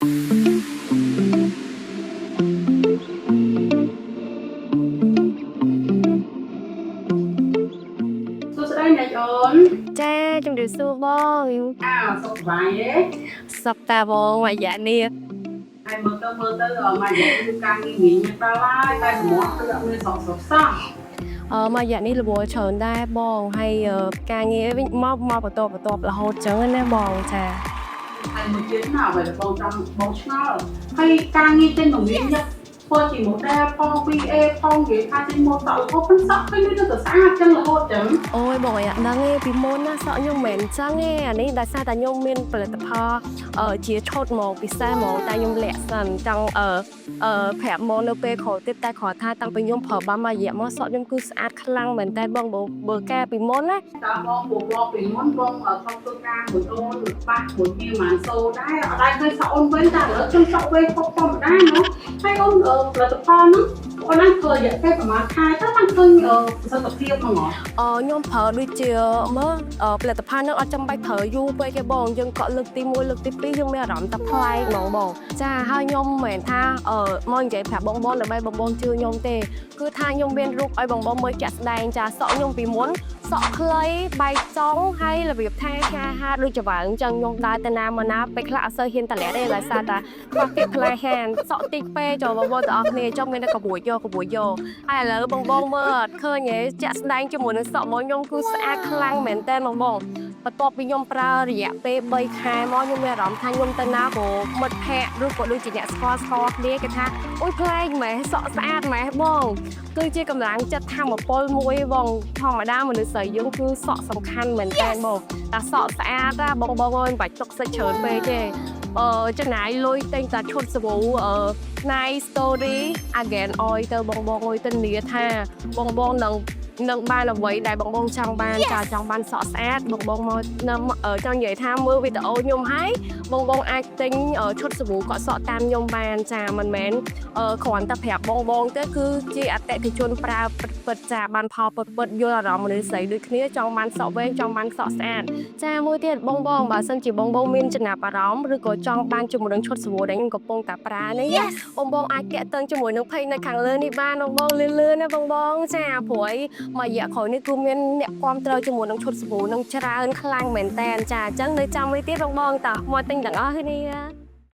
Tôi sẽ đây này ơn. Cha trong điều xưa bon Sọc vài đấy. sập tà bò ngoài dạ nè Ai mơ tơ ở mà dạy tôi càng nghĩ nhật ta lai tay của món tôi đã nguyên sọc xong. mà dạ ni là bùa tròn đai bò hay ca nghe với mò bờ tọp là hột trắng anh em bò cha Ai một chuyến nào vậy là bầu trong bầu nó hay càng nghĩ trên đồng viên nhật. Cô chỉ một đa phong quy e phong ghế khai trên một tàu có phân sọc cái nữa từ sáng hạt chân là hột trắng. ôi bò dạ đang nghe bị môn á sợ nhung mền cha nghe anh ấy đã xa ta nhung miên ปิดพอchia chốt màu bị xa màu ta nhung lẹ sần trong phẻ màu nô pê khổ tiếp tay khổ tha tăng bị nhung phở ba mà dạ mò sợ nhung cứ sát khăn lăng mình tay bong bờ ca bị môn á Ta bong bộ bị món bong ở trong cơ ca một ô một bát một kia màn sâu đai ở đây hơi sợ ôn với ta ở trong sợ với không còn đai nữa hay ôn là tập con á con ăn cười vậy cái mà khai tất ăn cười sao tập thiệp mà ngỏ ខ្ញុំប្រើដូចជាមើលផលិតផលហ្នឹងអត់ចាំបាច់ប្រើយូរពេកទេបងយើងកក់លើកទី1លើកទី2យើងមានអារម្មណ៍តែប្លែកហ្មងបងចាហើយខ្ញុំមិនមែនថាមកនិយាយប្រាប់បងដើម្បីបងជឿខ្ញុំទេគឺថាខ្ញុំមានរូបឲ្យបងមើលជាក់ស្ដែងចាសក់ខ្ញុំពីមុនសក់ខ្លីបែកចុងហើយរបៀបថាហាដូចច្បើងអញ្ចឹងខ្ញុំដើរទៅណាមកណាពេលខ្លះអត់សូវហ៊ានតម្លាក់ទេដោយសារតែខ្វះភាពក្លាហានសក់តិចពេកចូលបងទាំងអស់គ្នាចុះមានតែកបួចយកហើយឥឡូវបងមើលអត់ឃើញទេជាក់ស្ដែងជាមួយនឹងសក់មកខ្ញុំគឺស្អាតខ្លាំងមែនតើបងបន្ទាប់ពីខ្ញុំប្រើរយៈពេល3ខែមកខ្ញុំមានអារម្មណ៍ថាខ្ញុំទៅណាក៏មិត្តភ័ក្តិឬក៏ដូចជាអ្នកស្គាល់គ្នាគេថាអូយប្លែកម៉េះសក់ស្អាតម៉េះបងគឺជាកម្លាំងចិត្តធម្មពលមួយបងធម្មតាមនុស្សស្រីយើងគឺសក់សំខាន់មែនតើបងតែសក់ស្អាតបងអើយមិនបាច់ទុកសិចច្រើនពេកទេចំណាយលុយទិញតែឈុតសាប៊ូNice Story Again Oil ទៅបងអើយទៅនិយាយថាបងនឹងបានអ្វីដែលបងចង់បានចាចង់បានសក់ស្អាតបងមកចង់និយាយថាមើលវីដេអូខ្ញុំហើយបងអាចទិញឈុតសាប៊ូកក់សក់តាមខ្ញុំបានចាមិនមែនគ្រាន់តែប្រាប់បងទេគឺជាអតិថិជនប្រើពិតចាបានផលពិតយល់អារម្មណ៍មនុស្សស្រីដូចគ្នាចង់បានសក់វែងចង់បានសក់ស្អាតចាមួយទៀតបងបើសិនជាបងមានចំណាប់អារម្មណ៍ឬក៏ចង់បានជាមួយនឹងឈុតសាប៊ូដែលខ្ញុំកំពុងតែប្រើនេះបងអាចតាក់ទងជាមួយនឹង page នៅខាងលើនេះបានបងលឿនណាបងចាព្រោះមករយៈក្រោយនេះគឺមានអ្នកគាំទ្រជាមួយនឹងឈុតសាប៊ូនឹងច្រើនខ្លាំងមែនតើចាអញ្ចឹងនៅចាំមួយទៀតបងតោះមកទិញទាំងអស់គ្នា